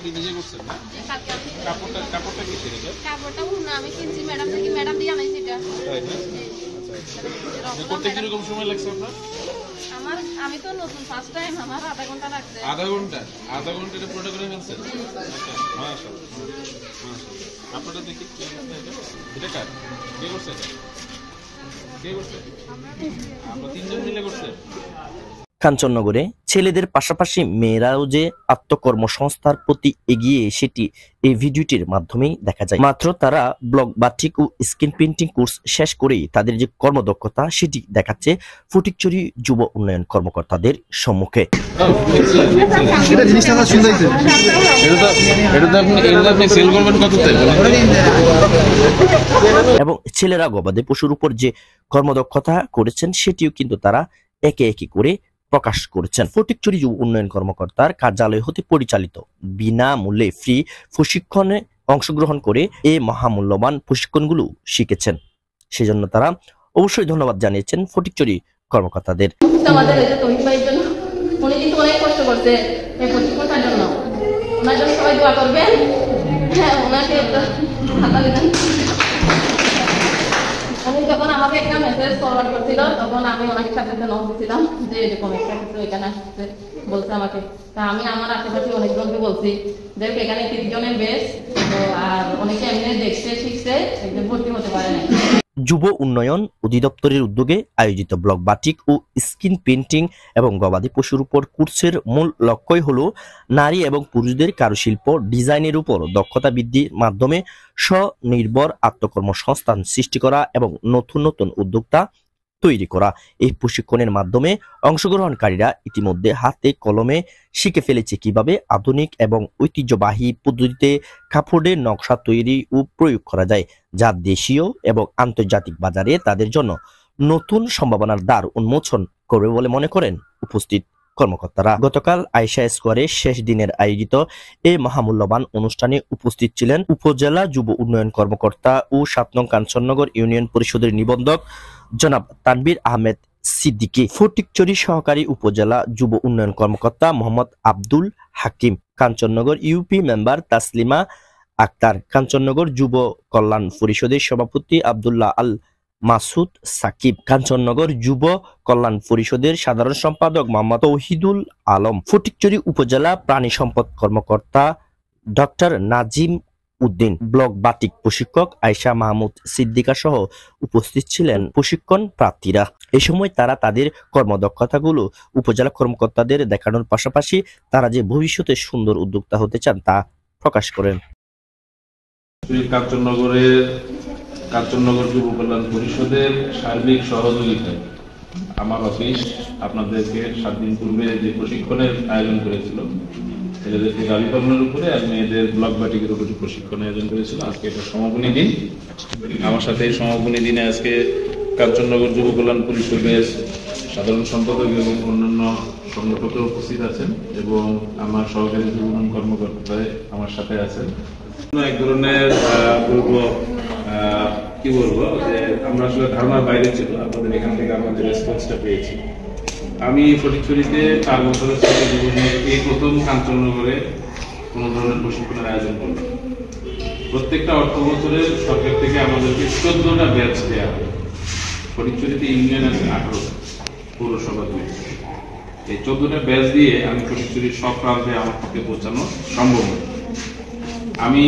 আপনি নিজে করছেন না? কাপড়টা কি ছিল? কাপড়টা না আমি কিনছি ম্যাডাম থেকে, ম্যাডাম দিয়ে আনাইছি এটা। তাই না? আচ্ছা করতে কিরকম সময় লাগছে আপনার? আমি তো নতুন ফার্স্ট টাইম, আমার আধা ঘন্টা লাগছে। আধা ঘন্টা এটা পুরোটা করে ফেলছেন? আচ্ছা মাশাআল্লাহ। আপনারা দেখি কি অবস্থা এটা কার? কে করছে এটা? আমরা তিনজন মিলে করছে। কাঞ্চননগরে ছেলেদের পাশাপাশি মেয়েরাও যে আত্মকর্মসংস্থার প্রতি এগিয়ে সেটি এই ভিডিওটির মাধ্যমেই দেখা যায়। মাত্র তারা ব্লক বাটিক ও স্ক্রিন প্রিন্টিং কোর্স শেষ করেই তাদের যে কর্মদক্ষতা সেটি দেখাচ্ছে ফটিকছড়ি যুব উন্নয়ন কর্মকর্তাদের সম্মুখে। এবং ছেলেরা গবাদি পশুর উপর যে কর্মদক্ষতা করেছেন সেটিও কিন্তু তারা একে একে করে প্রকাশ করেছেন। ফটিকছড়ি যুব উন্নয়ন কর্মকর্তার কার্যালয় হতে পরিচালিত বিনামূল্যে ফ্রি প্রশিক্ষণে অংশগ্রহণ করে এই মহামূল্যবান প্রশিক্ষণগুলো শিখেছেন। সেজন্য তারা অবশ্যই ধন্যবাদ জানিয়েছেন ফটিকছড়ি কর্মকর্তাদের। আমাদের এই যে তহিদ ভাইয়ের জন্য উনি কিন্তু অনেক কষ্ট করছে এই প্রশিক্ষণটার জন্য, ওনার জন্য সবাই দোয়া করবেন। হ্যাঁ, ওনাকে একটা হাতালি দেন। উনি যখন আমাকে একটা মেসেজ ফরওয়ার্ড করছিল তখন আমি ওনাকে সাথে নক দিয়েছিলাম যে এরকম একটা কিছু এখানে আসছে বলছে আমাকে। তা আমি আমার আশেপাশে অনেকজনকে বলছি যে এখানে 30 জনের বেশ, তো আর অনেকে এমনি দেখছে শিখছে, একদম ভর্তি হতে পারে না। যুব উন্নয়ন অধিদপ্তরের উদ্যোগে আয়োজিত ব্লক বাটিক ও স্ক্রিন পেইন্টিং এবং গবাদি পশুর উপর কোর্সের মূল লক্ষ্যই হলো নারী এবং পুরুষদের কারুশিল্প ডিজাইনের উপর দক্ষতা বৃদ্ধির মাধ্যমে স্বনির্ভর আত্মকর্মসংস্থান সৃষ্টি করা এবং নতুন নতুন উদ্যোক্তা তৈরি করা। এই প্রশিক্ষণের মাধ্যমে অংশগ্রহণকারীরা ইতিমধ্যে হাতে কলমে শিখে ফেলেছে কিভাবে আধুনিক এবং ঐতিহ্যবাহী পদ্ধতিতে কাপড়ের নকশা তৈরি ও প্রয়োগ করা যায়, যা দেশীয় এবং আন্তর্জাতিক বাজারে তাদের জন্য নতুন সম্ভাবনার দ্বার উন্মোচন করবে বলে মনে করেন উপস্থিত কর্মকর্তারা। গতকাল আয়েশা স্কোয়ারে শেষ দিনের আয়োজিত এই মহামূল্যবান অনুষ্ঠানে উপস্থিত ছিলেন উপজেলা যুব উন্নয়ন কর্মকর্তা ও ৭ নং কাঞ্চননগর ইউনিয়ন পরিষদের নিবন্ধক জনাব তানভীর আহমেদ সিদ্দিকী, ফটিকছড়ি সহকারী উপজেলা যুব উন্নয়ন কর্মকর্তা মোহাম্মদ আব্দুল হাকিম, কাঞ্চননগর ইউপি মেম্বার তাসলিমা আক্তার, কাঞ্চননগর যুব কল্যাণ পরিষদের সভাপতি আব্দুল্লাহ আল মাসুদ সাকিব, কাঞ্চননগর যুব কল্যাণ পরিষদের সাধারণ সম্পাদক মোহাম্মদ তৌহিদুল আলম, ফটিকছড়ি উপজেলা প্রাণী সম্পদ কর্মকর্তা doctor Nazim Uddin, block batik প্রশিক্ষক আয়েশা মাহমুদ সিদ্দিকা সহ উপস্থিত ছিলেন প্রশিক্ষণ প্রার্থীরা। এ সময় তারা তাদের কর্মদক্ষতাগুলো উপজেলা কর্মকর্তাদের দেখানোর পাশাপাশি তারা যে ভবিষ্যতে সুন্দর উদ্যোক্তা হতে চান তা প্রকাশ করেন। কাঞ্চননগর যুব কল্যাণ পরিষদের সার্বিক সহযোগিতায় আমার অফিস আপনাদেরকে 7 দিন পূর্বে যে প্রশিক্ষণের আয়োজন করেছিল, ছেলেদেরকে গাভী পালনের উপরে আর মেয়েদের ব্লক বাটিকের উপরে প্রশিক্ষণ আয়োজন করেছিল। আজকে এটা সমাপনী দিন। আমার সাথে এই সমাপনী দিনে আজকে কাঞ্চননগর যুব কল্যাণ পরিষদের সাধারণ সম্পাদক এবং অন্যান্য সংগঠক উপস্থিত আছেন এবং আমার সহকারী যুব উন্নয়ন কর্মকর্তা আমার সাথে আছেন। এক ধরনের কি বলবো যে আমরা আসলে ধারণার বাইরে ছিল, আপনাদের এখান থেকে আমাদের রেসপন্সটা পেয়েছি। আমি ফটিকছড়িতে 4 বছরের ছেলে জীবনে এই প্রথম কাঞ্চননগরে কোনো ধরনের প্রশিক্ষণের আয়োজন করলাম। প্রত্যেকটা অর্থ বছরের সরকার থেকে আমাদেরকে 14টা ব্যাচ দেওয়া হয়। ফটিকছড়িতে ইউনিয়ন আছে 18টা, পৌরসভা 2। এই 14টা ব্যাচ দিয়ে আমি ফটিকছড়ির সব প্রান্তে আমার পক্ষে পৌঁছানো সম্ভব নয়। আমি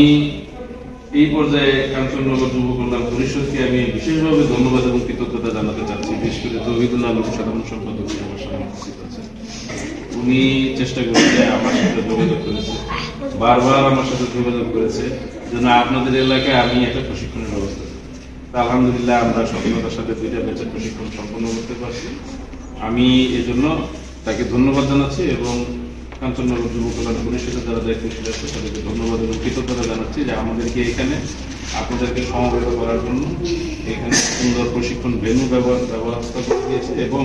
এই পর্যায়ে কাঞ্চননগর যুব কল্যাণ পরিষদকে আমি বিশেষভাবে ধন্যবাদ এবং কৃতজ্ঞতা জানাতে চাচ্ছি। বিশেষ করে তৌহিদুল আলম সাধারণ সম্পাদক আমার সামনে উপস্থিত আছেন। উনি চেষ্টা করেছে, আমার সাথে যোগাযোগ করেছে, বারবার আমার সাথে যোগাযোগ করেছে যেন আপনাদের এলাকায় আমি একটা প্রশিক্ষণের ব্যবস্থা করি। তা আলহামদুলিল্লাহ আমরা সফলতার সাথে 2টা ব্যাচের প্রশিক্ষণ সম্পন্ন করতে পারছি। আমি এজন্য তাকে ধন্যবাদ জানাচ্ছি এবং কাঞ্চননগর যুব কল্যাণ পরিষদের যারা দায়িত্বশীল আছে তাদেরকে ধন্যবাদ এবং কৃতজ্ঞতা জানাচ্ছি যে আমাদেরকে এখানে আপনাদেরকে সমবেত করার জন্য এখানে সুন্দর প্রশিক্ষণ ভেন্যু ব্যবস্থা করে দিয়েছে এবং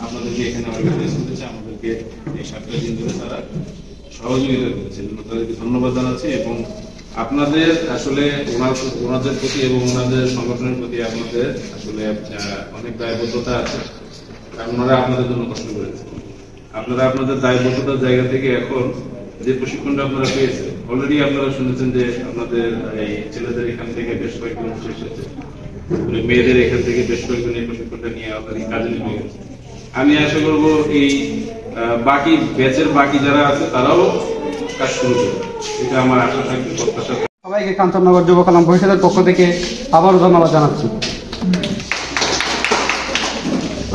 আপনাদেরকে এখানে অর্গানাইজ করেছে। আমাদেরকে এই 7টা দিন ধরে তারা সহযোগিতা করেছে, তাদেরকে ধন্যবাদ জানাচ্ছি এবং আপনাদের আসলে ওনাদের প্রতি এবং ওনাদের সংগঠনের প্রতি আপনাদের আসলে অনেক দায়বদ্ধতা আছে, কারণ ওনারা আপনাদের জন্য কষ্ট করেছে। আপনারা আপনাদের দায়বদ্ধতার জায়গা থেকে এখন যে প্রশিক্ষণটা আপনারা পেয়েছেন অলরেডি আপনারা শুনেছেন যে আপনাদের এই ছেলেদের এখান থেকে বেশ কয়েকজন এসেছে, মেয়েদের এখান থেকে বেশ কয়েকজন এই প্রশিক্ষণটা নিয়ে আপনাদের কাজে নেমে গেছে। আমি আশা করব এই বাকি ব্যাচের বাকি যারা আছে তারাও কাজ শুরু করবে, এটা আমার আশা থাকবে, প্রত্যাশা থাকবে। সবাইকে কাঞ্চননগর যুব কল্যাণ পরিষদের পক্ষ থেকে আবারও ধন্যবাদ জানাচ্ছি।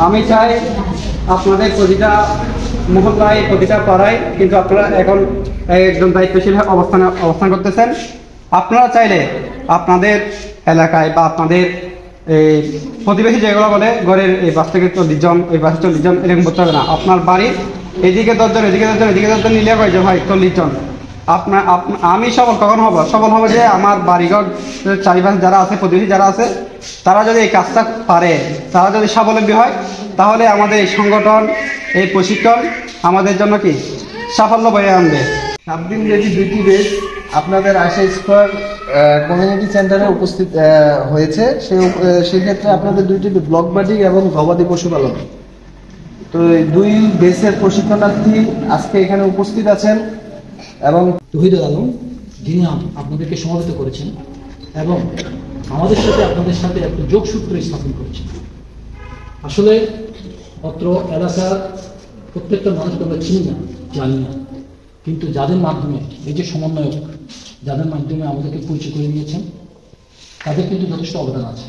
আমি চাই আপনাদের প্রতিটা মহল্লায়, প্রতিটা পাড়ায় কিন্তু আপনারা এখন একজন দায়িত্বশীল অবস্থান করতেছেন। আপনারা চাইলে আপনাদের এলাকায় বা আপনাদের এই প্রতিবেশী যেগুলো বলে ঘরের এই 5 থেকে 40 জন, এই 5 40 জন এরকম করতে হবে না। আপনার বাড়ির এদিকে 10 জন, এদিকে 10 জন, এদিকে 10 জন নিলে কয়জন হয়? 40 জন। আমি সবল কখন হব? সবল হব যে আমার বাড়িঘর চারিপাশে যারা আছে, প্রতিবেশী যারা আছে, তারা যদি এই কাজটা পারে, তারা যদি স্বাবলম্বী হয়, তাহলে আমাদের এই সংগঠন, এই প্রশিক্ষণ আমাদের জন্য কি সাফল্য বয়ে আনবে। 7 দিন ব্যাপী 2টি বেচ আপনাদের আশা স্কোয়ার কমিউনিটি সেন্টারে উপস্থিত হয়েছে। সেক্ষেত্রে আপনাদের 2টি ব্লক বাটিক এবং গবাদি পশুপালন। তো এই 2 বেচের প্রশিক্ষণার্থী আজকে এখানে উপস্থিত আছেন এবং তহিদুল আলম, যিনি আপনাদেরকে সমবেত করেছেন এবং আমাদের সাথে আপনাদের সাথে একটা যোগসূত্র স্থাপন করেছেন। আসলে অত্র এলাকার প্রত্যেকটা মানুষকে আমরা চিনি না, জানি না, কিন্তু যাদের মাধ্যমে এই যে সমন্বয়ক, যাদের মাধ্যমে আমাদেরকে পরিচয় করে দিয়েছেন, তাদের কিন্তু যথেষ্ট অবদান আছে।